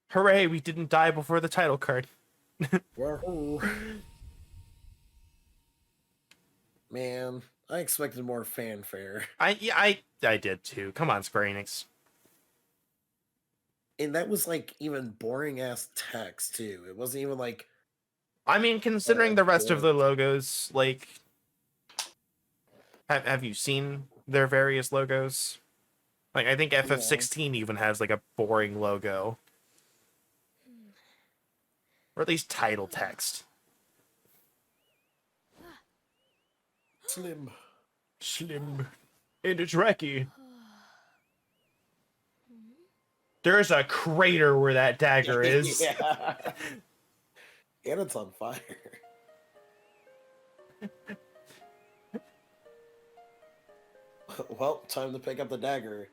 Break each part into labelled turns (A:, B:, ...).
A: Hooray, we didn't die before the title card.
B: Wahoo. Man, I expected more fanfare.
A: I did too. Come on, Square Enix.
B: And that was like even boring ass text too. It wasn't even like
A: I mean, considering the rest of
B: boring.
A: the logos, like, have you seen their various logos? Like, I think FF16 even has like a boring logo, or at least title text.
B: Slim.
A: And it's Reki. There's a crater where that dagger is.
B: Yeah. And it's on fire. Well, time to pick up the dagger.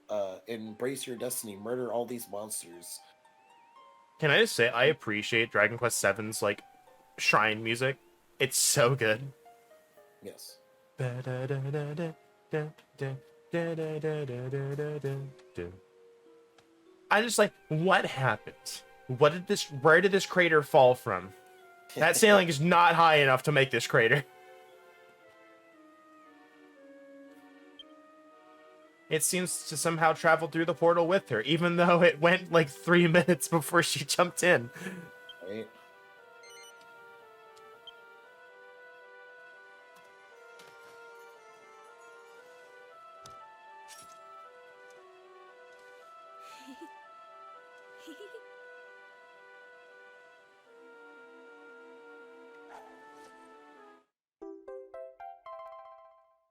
B: Embrace your destiny. Murder all these monsters.
A: Can I just say, I appreciate Dragon Quest VII's, like, shrine music. It's so good.
B: Yes.
A: I just like, what happened? Where did this crater fall from? That ceiling is not high enough to make this crater. It seems to somehow travel through the portal with her, even though it went like 3 minutes before she jumped in.
B: Right.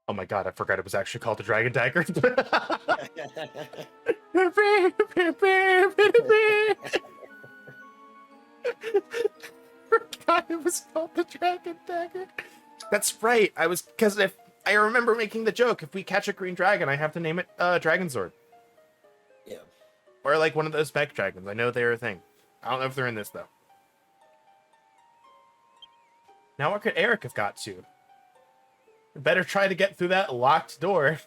A: Oh my god, I forgot it was actually called the Dragon Dagger. Forgot it was called the Dragon Dagger. That's right. Because if I remember making the joke, if we catch a green dragon, I have to name it Dragon Sword.
B: Yeah.
A: Or like one of those spec dragons. I know they're a thing. I don't know if they're in this though. Now what could Erik have got to? Better try to get through that locked door.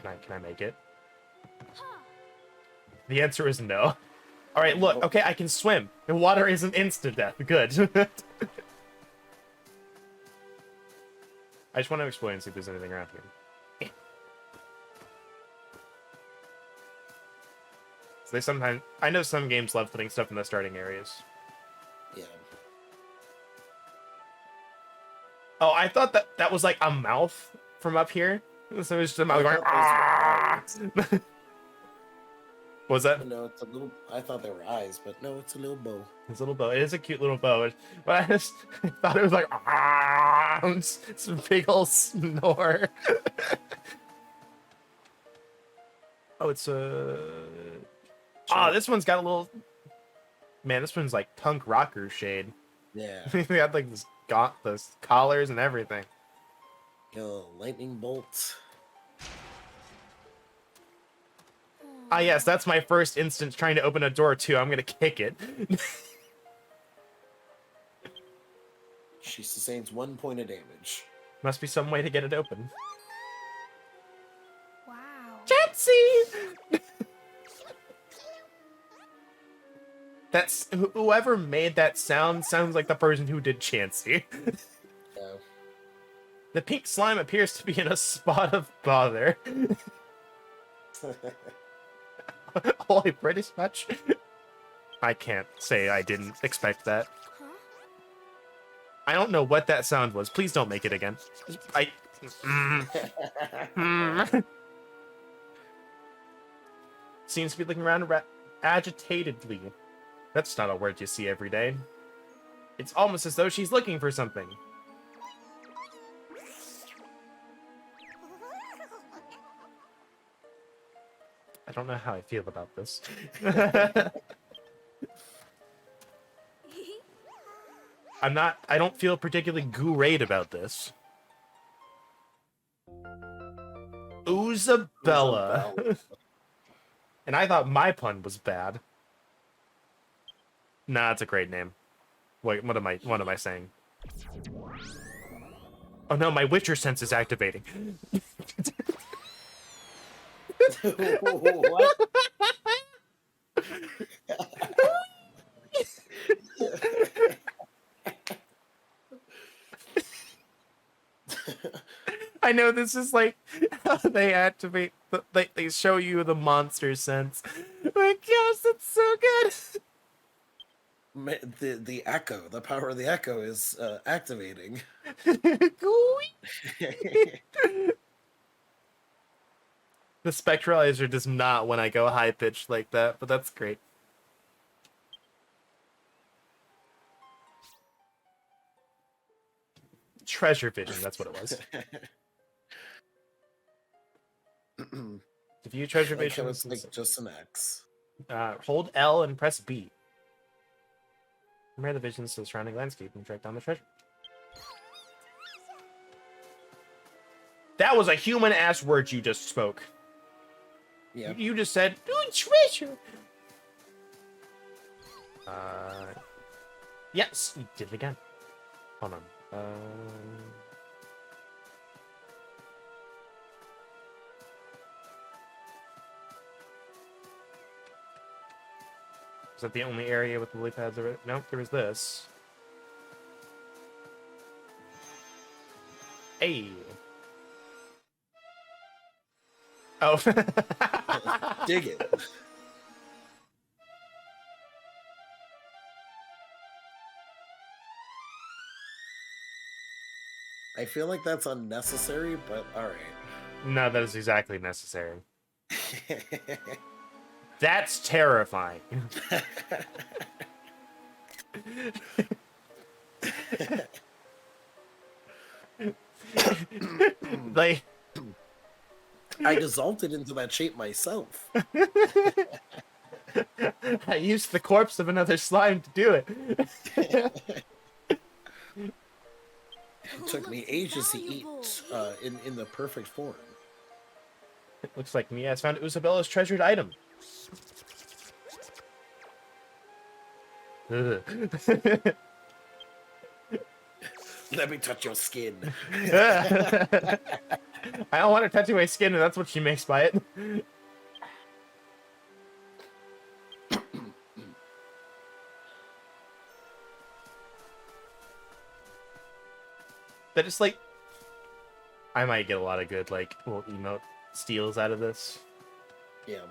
A: Can I make it? The answer is no. All right, look. Okay, I can swim. The water isn't instant death. Good. I just want to explore and see if there's anything around here. So they sometimes, I know some games love putting stuff in the starting areas.
B: Yeah.
A: Oh, I thought that was like a mouth from up here. So it's just a mouth going. Ah! What was that?
B: No, it's a little. I thought they were eyes, but no, it's a little bow.
A: It's a little bow. It is a cute little bow, but I just thought it was like ah, it's a big old snore. Oh, it's a. Ah, this one's got a little. Man, this one's like punk rocker shade.
B: Yeah.
A: They had like those collars and everything.
B: Lightning bolt.
A: Ah, yes, that's my first instance trying to open a door too. I'm gonna kick it.
B: She sustains 1 point of damage.
A: Must be some way to get it open.
C: Wow.
A: Jetsi! That's whoever made that sounds like the person who did Chansey.
B: Yeah.
A: The pink slime appears to be in a spot of bother. Holy British much? I can't say I didn't expect that.
C: Huh?
A: I don't know what that sound was. Please don't make it again. Seems to be looking around agitatedly. That's not a word you see every day. It's almost as though she's looking for something. I don't know how I feel about this. I don't feel particularly great about this. Oozabella. And I thought my pun was bad. Nah, it's a great name. Wait, what am I saying? Oh no, my Witcher sense is activating.
B: What?
A: I know this is like how they activate, they show you the monster sense. My gosh, that's so good.
B: The echo, the power of the echo is activating.
A: The spectralizer does not when I go high pitched like that, but that's great. Treasure vision, that's what it was. To view treasure
B: Like
A: vision,
B: how it's like just an X.
A: hold L and press B. Compare the visions to the surrounding landscape and track down the treasure. That was a human-ass word you just spoke.
B: Yeah.
A: You just said, treasure! Yes, you did it again. Hold on. Is that the only area with the lily pads? Nope, there was this. Hey. Oh.
B: Dig it. I feel like that's unnecessary, but alright.
A: No, that is exactly necessary. That's terrifying. Like,
B: I dissolved it into that shape myself.
A: I used the corpse of another slime to do it.
B: It took me ages to eat in the perfect form.
A: It looks like Mia has found Isabella's treasured item.
B: Let me touch your skin.
A: I don't want to touch my skin, and that's what she makes by it. That just like, I might get a lot of good like little emote steals out of this.
B: Yeah.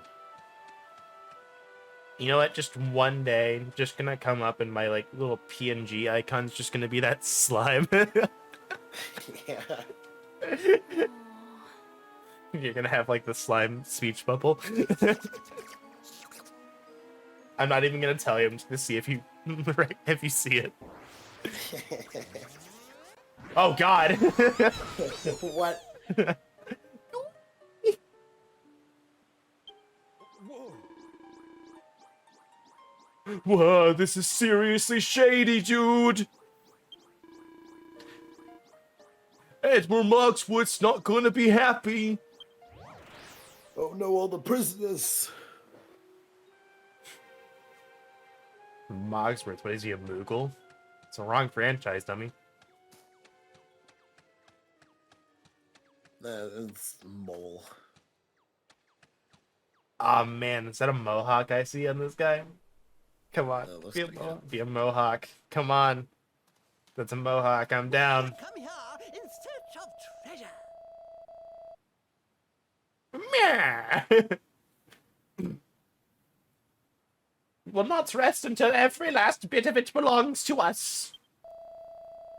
A: You know what? Just one day, just gonna come up and my like little PNG icon's just gonna be that slime.
B: Yeah.
A: You're gonna have like the slime speech bubble. I'm not even gonna tell you. I'm just gonna see if you if you see it. Oh God!
B: What?
A: Whoa, this is seriously shady, dude! Admiral Markswood's not gonna be happy!
B: Oh no, all the prisoners!
A: Mogsworth, what is he, a Moogle? It's the wrong franchise, dummy.
B: It's mole.
A: Aw, man, is that a mohawk I see on this guy? Come on, be a mohawk. Come on. That's a mohawk, I'm down.
C: Come here in search of treasure.
A: Meh! We'll not rest until every last bit of it belongs to us.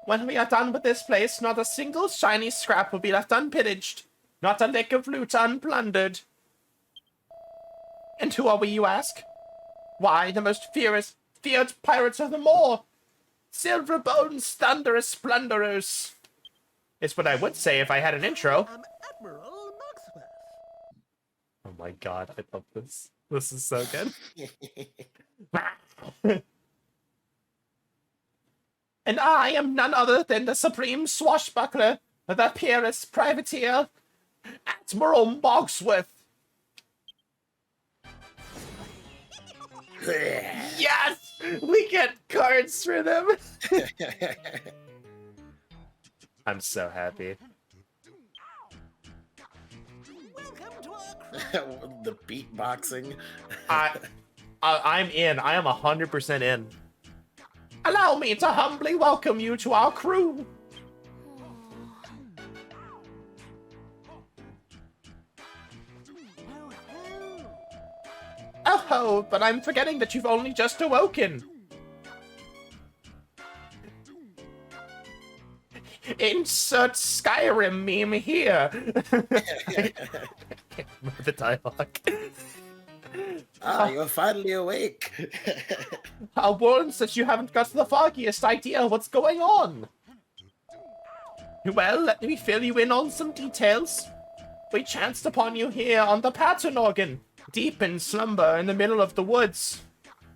A: When we are done with this place, not a single shiny scrap will be left unpillaged. Not a lick of loot unplundered. And who are we, you ask? Why, the most feared pirates of them all. Silverbones, thunderous splendorous. It's what I would say if I had an intro.
C: I'm Admiral Marksworth.
A: Oh my god, I love this. This is so good. And I am none other than the supreme swashbuckler, the peerless privateer, Admiral Marksworth. Yes! We get cards for them. I'm so happy.
C: Welcome to our crew.
B: The beatboxing.
A: I'm in. I am 100% in. Allow me to humbly welcome you to our crew. Oh ho, but I'm forgetting that you've only just awoken. Insert Skyrim meme here. The dialogue.
B: You're finally awake.
A: I'll warn that you haven't got the foggiest idea what's going on. Well, let me fill you in on some details. We chanced upon you here on the pattern organ, deep in slumber in the middle of the woods.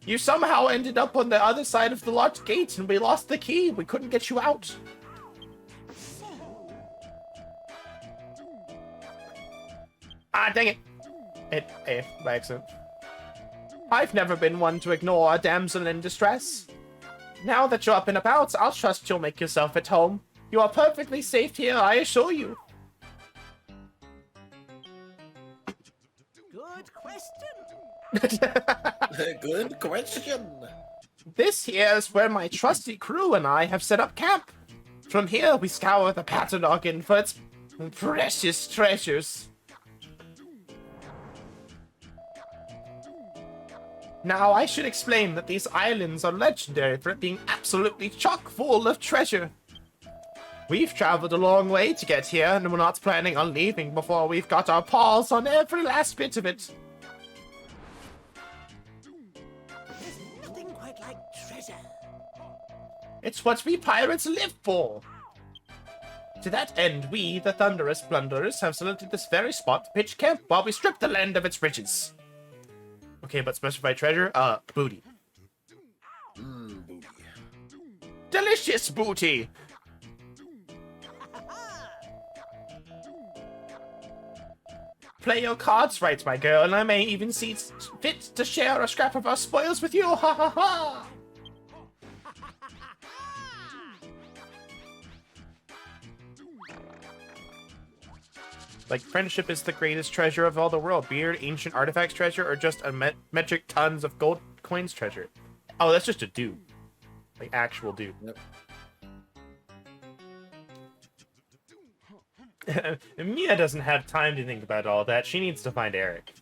A: You somehow ended up on the other side of the locked gate and we lost the key. We couldn't get you out. Ah, dang it. By accident. I've never been one to ignore a damsel in distress. Now that you're up and about, I'll trust you'll make yourself at home. You are perfectly safe here, I assure you.
C: Good question.
B: Good question.
A: This here is where my trusty crew and I have set up camp. From here, we scour the pattern organ for its precious treasures. Now, I should explain that these islands are legendary for it being absolutely chock full of treasure. We've traveled a long way to get here, and we're not planning on leaving before we've got our paws on every last bit of it.
C: There's nothing quite like treasure.
A: It's what we pirates live for. To that end, we, the thunderous blunderers, have selected this very spot to pitch camp while we strip the land of its riches. Okay, but specified treasure? Booty.
B: Booty.
A: Delicious booty! Play your cards right, my girl, and I may even see fit to share a scrap of our spoils with you, ha ha ha! Like, friendship is the greatest treasure of all the world. Beard, ancient artifacts treasure, or just a metric tons of gold coins treasure? Oh, that's just a dude. Like, actual dude.
B: Yep.
A: Mia doesn't have time to think about all that. She needs to find Erik.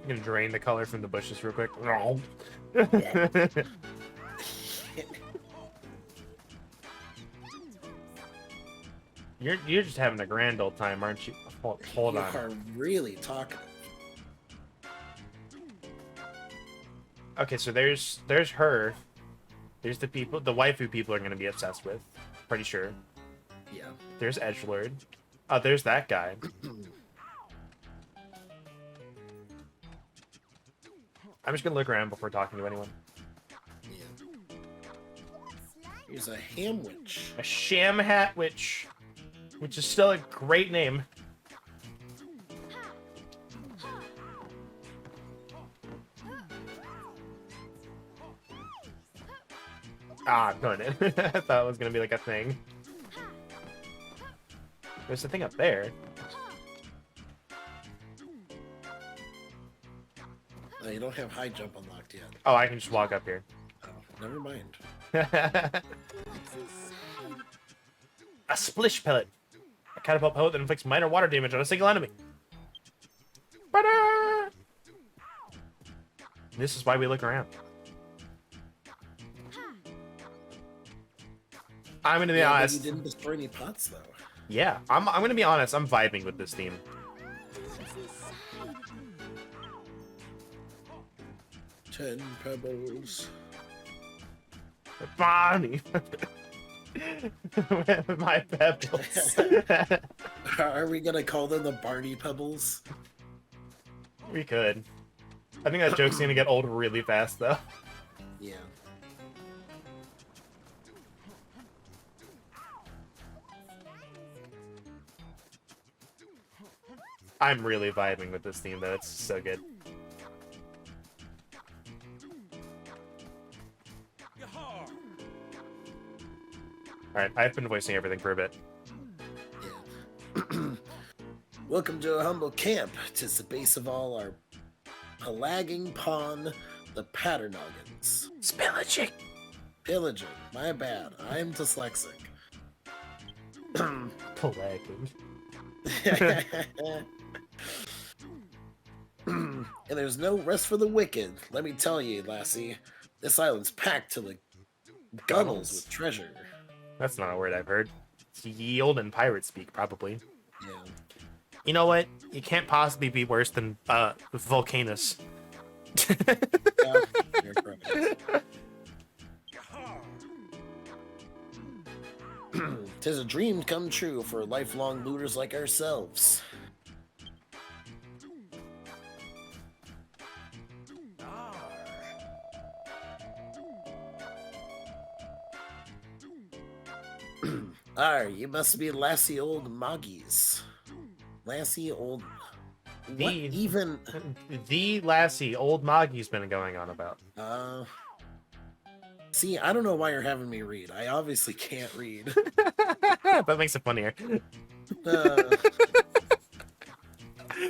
A: I'm gonna drain the color from the bushes real quick. You're just having a grand old time, aren't you? Hold
B: You
A: on.
B: are really talkative.
A: Okay, so there's her. There's the people. The waifu people are gonna be obsessed with. Pretty sure.
B: Yeah.
A: There's edgelord. Oh, there's that guy. I'm just gonna look around before talking to anyone.
B: Yeah. Here's a ham witch.
A: A sham hat witch, which is still a great name. Ah, darn it. I thought it was gonna be like a thing. There's a thing up there.
B: Oh, you don't have high jump unlocked yet.
A: Oh, I can just walk up here.
B: Oh, never mind.
A: A splish pellet. A catapult pellet that inflicts minor water damage on a single enemy. Ta-da! This is why we look around. I'm gonna be
B: Yeah, but
A: honest.
B: you didn't destroy any pots, though.
A: Yeah, I'm gonna be honest. I'm vibing with this theme.
B: 10 pebbles.
A: Bonnie. My pebbles.
B: Are we gonna call them the Barney Pebbles?
A: We could. I think that joke's gonna get old really fast, though.
B: Yeah.
A: I'm really vibing with this theme, though. It's so good. Alright, I've been voicing everything for a bit.
B: Yeah. Welcome to a humble camp. 'Tis the base of all our pelagging pawn, the Patternoggins.
A: Spillaging!
B: Pillaging. My bad. I'm dyslexic.
A: Pelagging.
B: And there's no rest for the wicked. Let me tell you, lassie. This island's packed to the gunnels with treasure.
A: That's not a word I've heard. It's ye olden pirate speak, probably.
B: Yeah.
A: You know what? You can't possibly be worse than Volcanus.
B: Yeah, you're correct. 'Tis a dream come true for lifelong looters like ourselves. You must be Lassie Old Moggies. Lassie Old... What even...
A: The Lassie Old Moggy's been going on about.
B: See, I don't know why you're having me read. I obviously can't read.
A: That makes it funnier.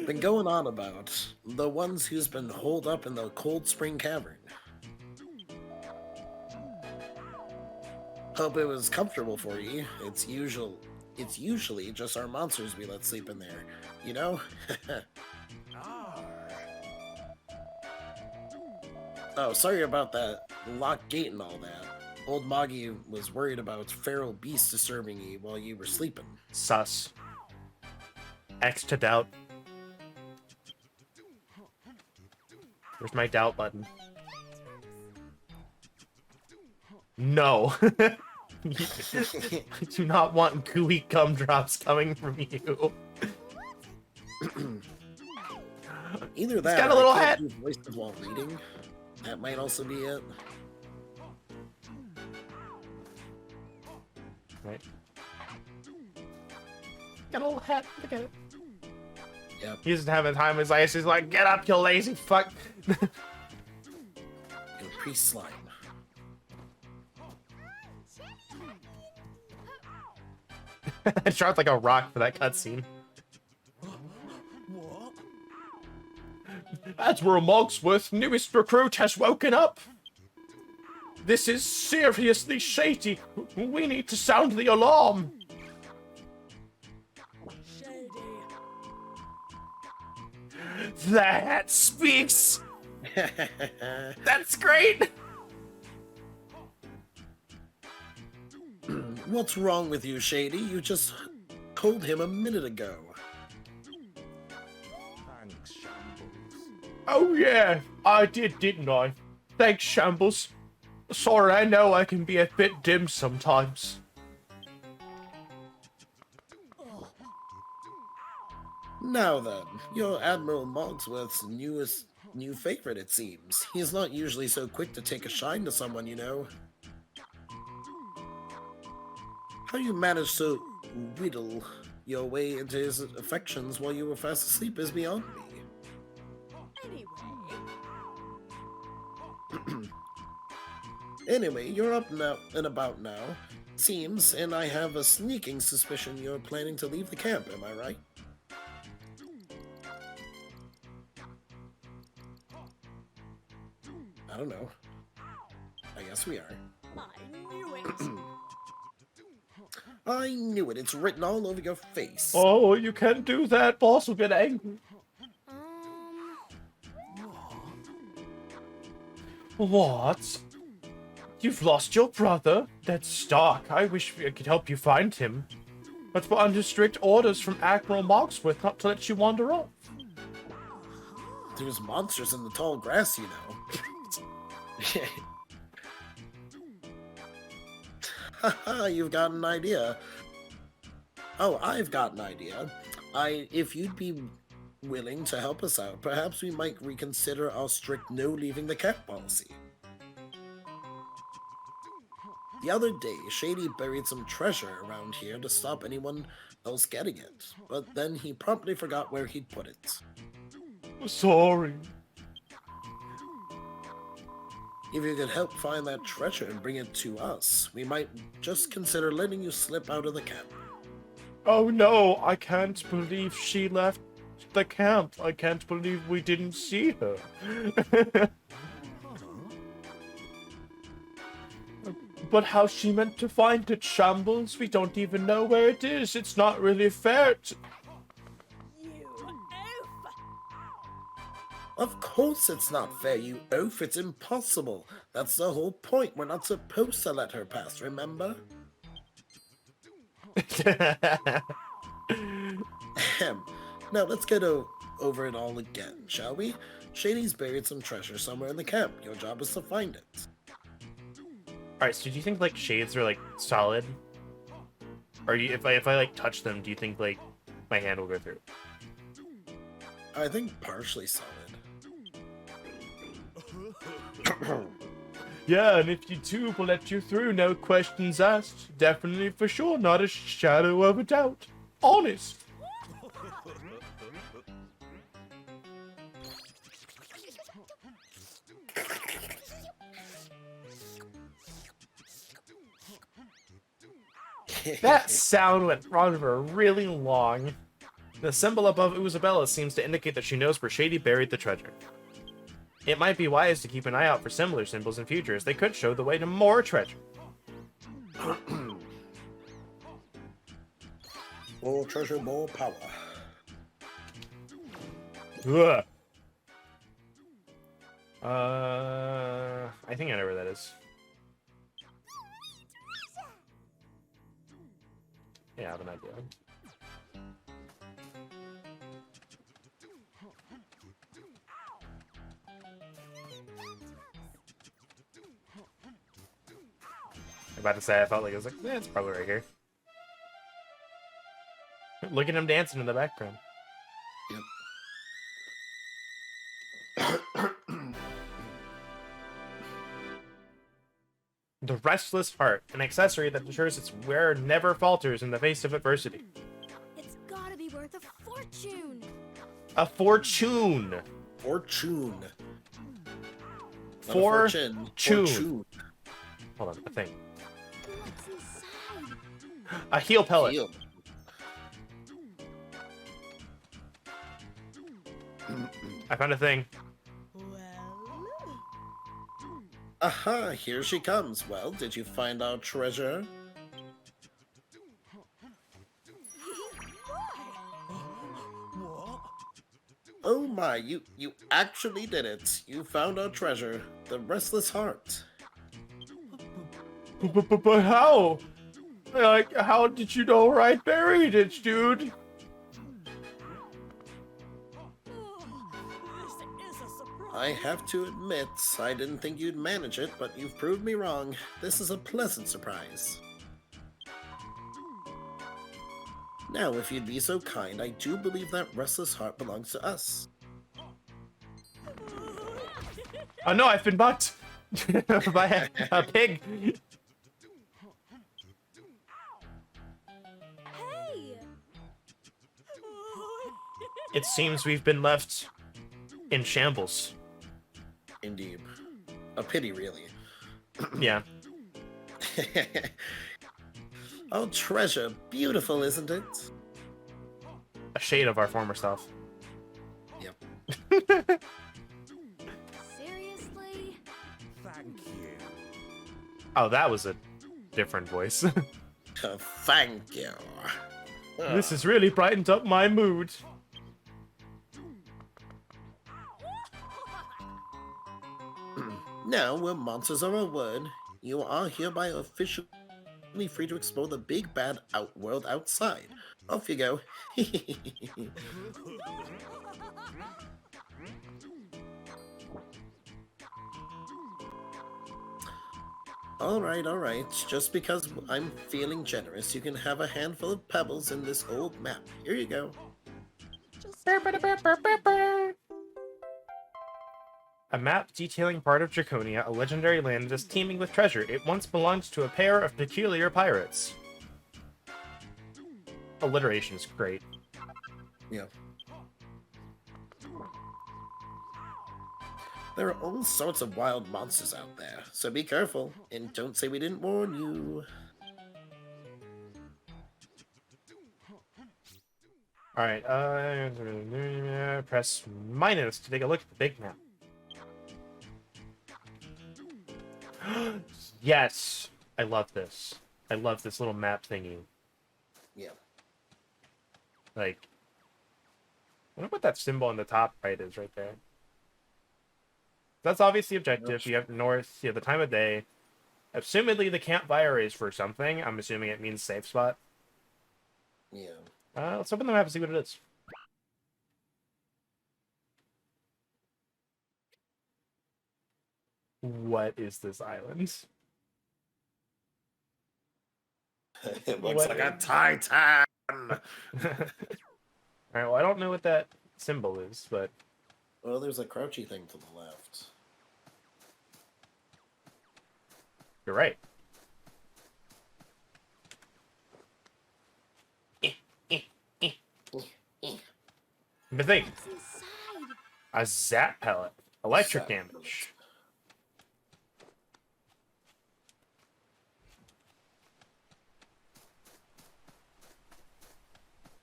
B: Been going on about the ones who's been holed up in the Cold Spring Cavern. Hope it was comfortable for you. It's usually just our monsters we let sleep in there, you know? Oh, sorry about that locked gate and all that. Old Moggy was worried about feral beasts disturbing you while you were sleeping.
A: Sus. X to doubt. Where's my doubt button? No. I do not want gooey gumdrops coming from you.
B: Either that
A: got a
B: or
A: little
B: I can't
A: hat.
B: do voices while reading. That might also be it.
A: Right. Got a little hat. Look at it.
B: Yep.
A: He doesn't have the time in his life. He's like, get up, you lazy fuck.
B: And priest slime.
A: I dropped like a rock for that cutscene. Admiral Mogsworth's newest recruit has woken up. This is seriously shady. We need to sound the alarm. That speaks. That's great.
B: What's wrong with you, Shady? You just told him a minute ago.
A: Oh yeah, I did, didn't I? Thanks, Shambles. Sorry, I know I can be a bit dim sometimes.
B: Now then, you're Admiral Mogsworth's new favorite, it seems. He's not usually so quick to take a shine to someone, you know. How you managed to wheedle your way into his affections while you were fast asleep is beyond me. Anyway, you're up now and about now, seems, and I have a sneaking suspicion you're planning to leave the camp, am I right? I don't know. I guess we are.
C: I knew it.
B: I knew it. It's written all over your face.
A: Oh, you can't do that. Boss will get angry. What? You've lost your brother? That's stark. I wish I could help you find him. But we're under strict orders from Admiral Mogsworth not to let you wander off.
B: There's monsters in the tall grass, you know. Haha, you've got an idea. Oh, I've got an idea. If you'd be willing to help us out, perhaps we might reconsider our strict no leaving the camp policy. The other day, Shady buried some treasure around here to stop anyone else getting it, but then he promptly forgot where he'd put it.
A: Sorry.
B: If you could help find that treasure and bring it to us, we might just consider letting you slip out of the camp.
A: Oh no, I can't believe she left the camp. I can't believe we didn't see her. But how's she meant to find it, Shambles? We don't even know where it is. It's not really fair to...
C: You oaf!
B: Of course it's not fair, you oaf. It's impossible. That's the whole point. We're not supposed to let her pass, remember? Ahem. Now let's get over it all again, shall we? Shady's buried some treasure somewhere in the camp. Your job is to find it.
A: Alright, so do you think, like, shades are, like, solid? Or if I like, touch them, do you think, like, my hand will go through?
B: I think partially solid.
A: Yeah, and if you do, we'll let you through, no questions asked. Definitely for sure, not a shadow of a doubt. Honest. That sound went on for really long. The symbol above Uzabella seems to indicate that she knows where Shady buried the treasure. It might be wise to keep an eye out for similar symbols in future, as they could show the way to more treasure.
B: More treasure, more power.
A: Ugh. I think I know where that is. Yeah, I have an idea. I'm about to say, I felt like I was like, eh, it's probably right here. Look at him dancing in the background.
B: Yep.
A: The Restless Heart, an accessory that ensures its wearer never falters in the face of adversity.
D: It's gotta be worth a fortune.
A: A fortune.
B: Fortune. Not a
A: Fortune.
B: Fortune.
A: Hold on, a thing.
D: What's inside?
A: A heal pellet.
B: Heal.
A: I found a thing.
B: Aha, here she comes. Well, did you find our treasure? Oh my, you actually did it. You found our treasure, the Restless Heart.
A: But how? Like, how did you know where I buried it, dude?
C: This is a surprise.
B: I have to admit, I didn't think you'd manage it, but you've proved me wrong. This is a pleasant surprise. Now, if you'd be so kind, I do believe that Restless Heart belongs to us.
A: Oh no, I've been bucked by a pig.
D: Hey!
A: It seems we've been left in shambles.
B: Indeed. A pity, really.
A: Yeah.
B: Oh, treasure. Beautiful, isn't it?
A: A shade of our former self.
B: Yep.
D: Seriously?
C: Thank you.
A: Oh, that was a different voice.
B: Thank you.
A: This has really brightened up my mood.
B: Now, we're monsters of our word. You are hereby officially free to explore the big bad world outside. Off you go. All right. Just because I'm feeling generous, you can have a handful of pebbles in this old map. Here you go.
A: A map detailing part of Draconia, a legendary land that is teeming with treasure. It once belonged to a pair of peculiar pirates. Alliteration is great.
B: Yeah. There are all sorts of wild monsters out there, so be careful and don't say we didn't warn you.
A: Alright, press minus to take a look at the big map. Yes! I love this. I love this little map thingy.
B: Yeah.
A: Like, I wonder what that symbol on the top right is right there. That's obviously objective. You have north, you have the time of day. Assumedly, the campfire is for something. I'm assuming it means safe spot.
B: Yeah.
A: Let's open the map and see what it is. What is this island?
B: It looks like a titan.
A: Alright, well, I don't know what that symbol is, but...
B: Well, there's a crouchy thing to the left.
A: You're right. The thing.
D: What's inside?
A: A zap pellet. Electric
B: Zap
A: damage.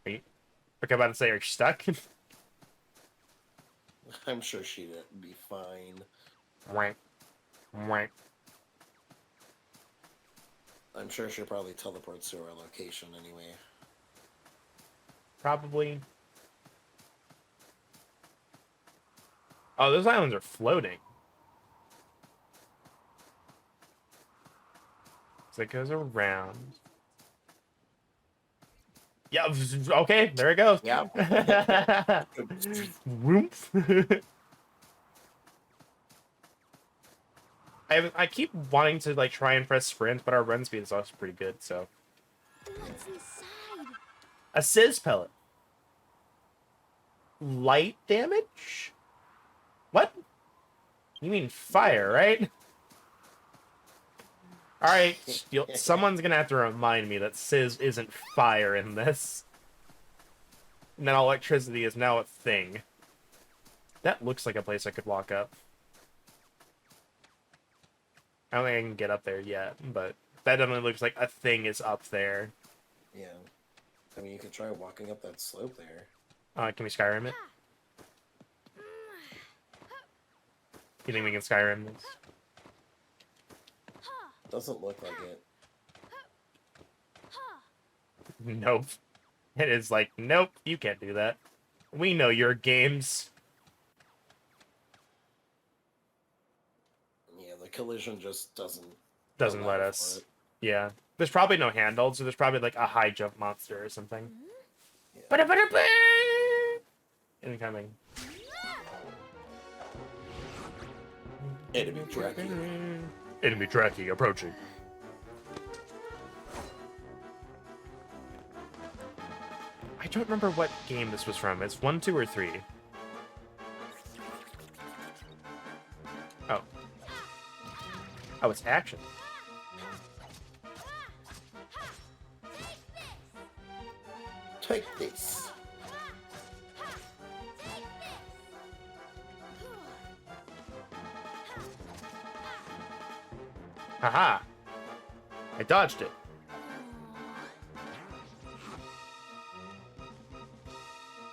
A: Are you... Okay, about to say, are you stuck?
B: I'm sure she'd be fine.
A: Wank. Wank.
B: I'm sure she'll probably teleport to our location anyway.
A: Probably. Oh, those islands are floating. So it goes around. Yeah, okay, there it goes.
B: Yep.
A: Whoomp. I keep wanting to like try and press sprint, but our run speed is also pretty good, so.
D: What's inside?
A: A Sizz pellet. Light damage? What? You mean fire, right? Alright, someone's gonna have to remind me that Sizz isn't fire in this. And that electricity is now a thing. That looks like a place I could walk up. I don't think I can get up there yet, but that definitely looks like a thing is up there.
B: Yeah. I mean, you could try walking up that slope there.
A: Can we Skyrim it? You think we can Skyrim this?
B: Doesn't look like it.
A: Nope. It is like, nope, you can't do that. We know your games.
B: Yeah, the collision just doesn't
A: Doesn't let
B: allow
A: us.
B: for it.
A: Yeah. There's probably no handle, so there's probably like a high jump monster or something.
B: Yeah.
A: Ba-da-ba-da-ba! Incoming.
B: Enemy tracking.
A: Enemy tracking approaching. I don't remember what game this was from. It's 1, 2, or 3. Oh. Oh, it's action.
B: Take this.
A: Haha! I dodged it.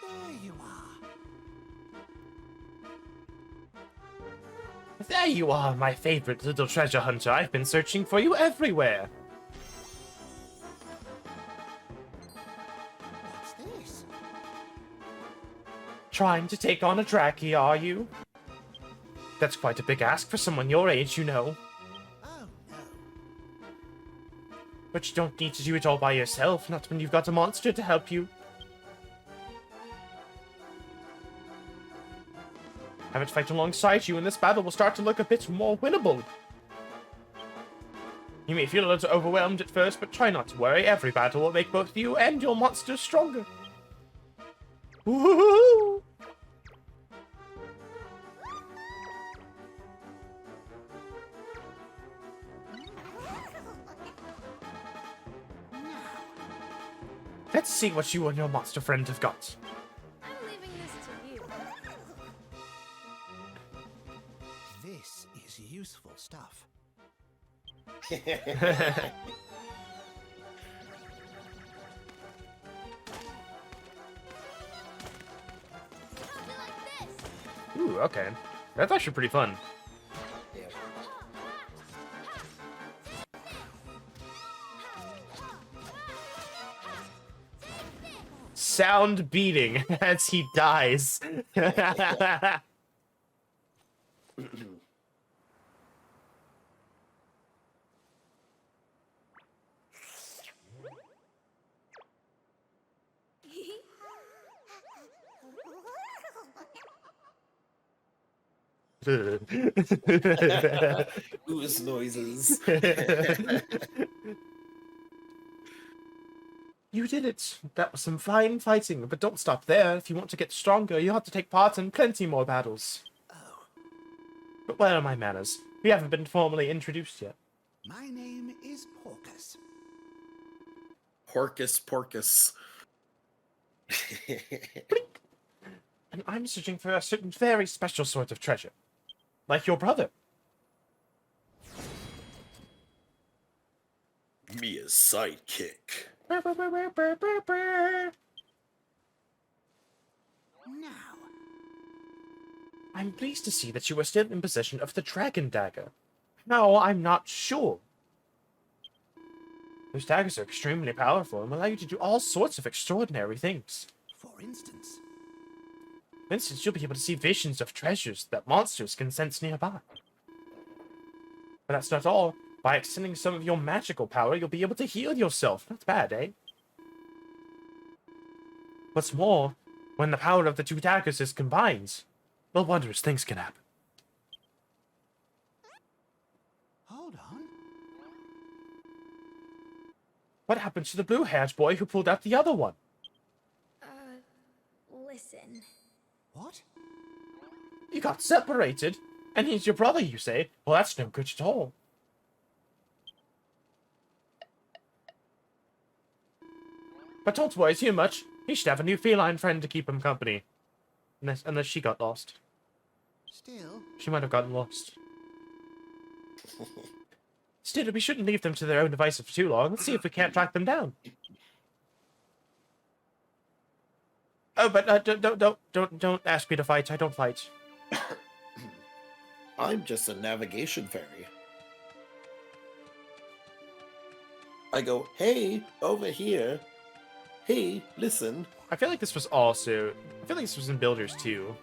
C: There you are.
A: There you are, my favorite little treasure hunter. I've been searching for you everywhere.
C: What's this?
A: Trying to take on a Draki, are you? That's quite a big ask for someone your age, you know.
C: Oh no.
A: But you don't need to do it all by yourself, not when you've got a monster to help you. Have it fight alongside you, and this battle will start to look a bit more winnable. You may feel a little overwhelmed at first, but try not to worry. Every battle will make both you and your monster stronger. Woohoo! Let's see what you and your monster friend have got.
D: I'm leaving this to you.
C: This is useful stuff.
A: Ooh, okay. That's actually pretty fun.
B: Yeah.
A: Sound beating as he dies.
B: Ooze noises.
A: You did it. That was some fine fighting, but don't stop there. If you want to get stronger, you have to take part in plenty more battles. But where are my manners? We haven't been formally introduced yet.
C: My name is Porcus.
B: Porcus.
A: And I'm searching for a certain very special sort of treasure. Like your brother.
B: Mia's sidekick.
C: Now,
A: I'm pleased to see that you are still in possession of the dragon dagger. No, I'm not sure. Those daggers are extremely powerful and will allow you to do all sorts of extraordinary things.
C: for instance,
A: For instance, you'll be able to see visions of treasures that monsters can sense nearby. But that's not all. By extending some of your magical power, you'll be able to heal yourself. Not bad, eh? What's more, when the power of the two daggers is combined, well, wondrous things can happen.
C: hold on.
A: What happened to the blue-haired boy who pulled out the other one?
D: Listen.
C: What?
A: You got separated, and he's your brother, you say? Well, that's no good at all. But don't worry too much. He should have a new feline friend to keep him company. Unless she got lost.
C: Still,
A: She might have gotten lost. Still, we shouldn't leave them to their own devices for too long. Let's see if we can't track them down. Oh, but don't ask me to fight. I don't fight.
B: I'm just a navigation fairy. I go, hey, over here. Hey, listen.
A: I feel like this was in Builders too.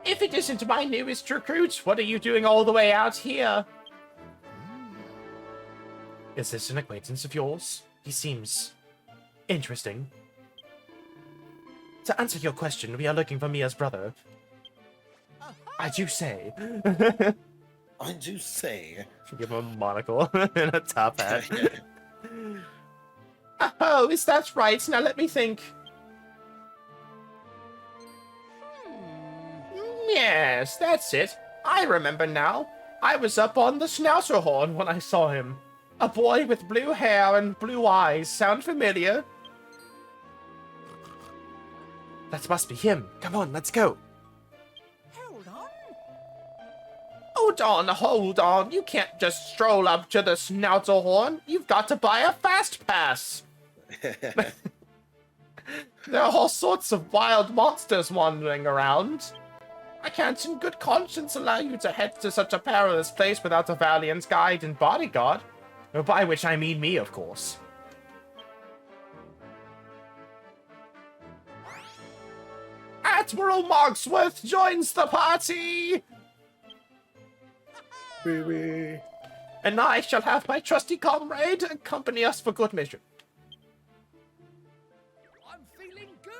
A: If it isn't my newest recruit, what are you doing all the way out here? Is this an acquaintance of yours? He seems interesting. To answer your question, we are looking for Mia's brother. I do say.
B: I do say.
A: Give him a monocle and a top hat. Oh, is that right? Now let me think. Yes, that's it. I remember now. I was up on the Schnauzer when I saw him. A boy with blue hair and blue eyes. Sound familiar? That must be him. Come on, let's go.
C: hold on.
A: Hold on. You can't just stroll up to the Schnauzer. You've got to buy a fast pass. There are all sorts of wild monsters wandering around. I can't in good conscience allow you to head to such a perilous place without a valiant guide and bodyguard. By which I mean me, of course. Admiral Marksworth joins the party! And I shall have my trusty comrade accompany us for good measure.
C: I'm feeling good.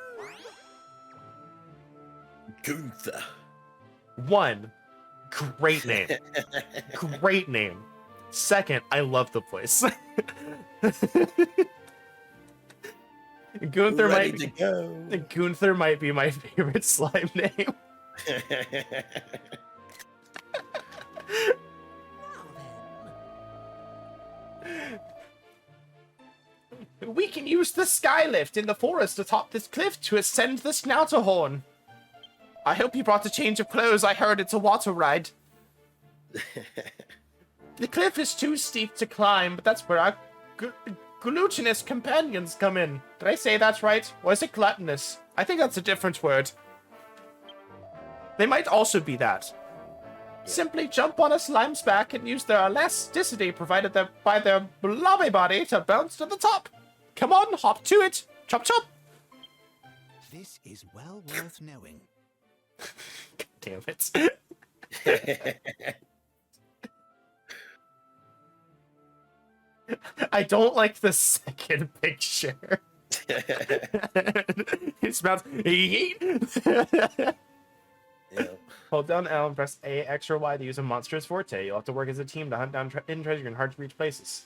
B: Gunther.
A: One, great name. Great name. Second, I love the voice. Gunther
B: Ready
A: might
B: to
A: be,
B: go.
A: Gunther might be my favorite slime name.
C: Now then.
A: We can use the skylift in the forest atop this cliff to ascend the Snouterhorn. I hope you brought a change of clothes. I heard it's a water ride. The cliff is too steep to climb, but that's where our glutinous companions come in. Did I say that right? Or is it gluttonous? I think that's a different word. They might also be that. Simply jump on a slime's back and use their elasticity provided by their blobby body to bounce to the top. Come on, hop to it. Chop chop.
C: This is well worth knowing.
A: God damn it. I don't like the second picture. His mouth.
B: Yeah.
A: Hold down L and press A, X, or Y to use a monster's forte. You'll have to work as a team to hunt down hidden treasure in hard-to-reach places.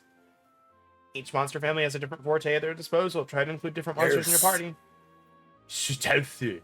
A: Each monster family has a different forte at their disposal. Try to include different monsters in your party. Stealthy.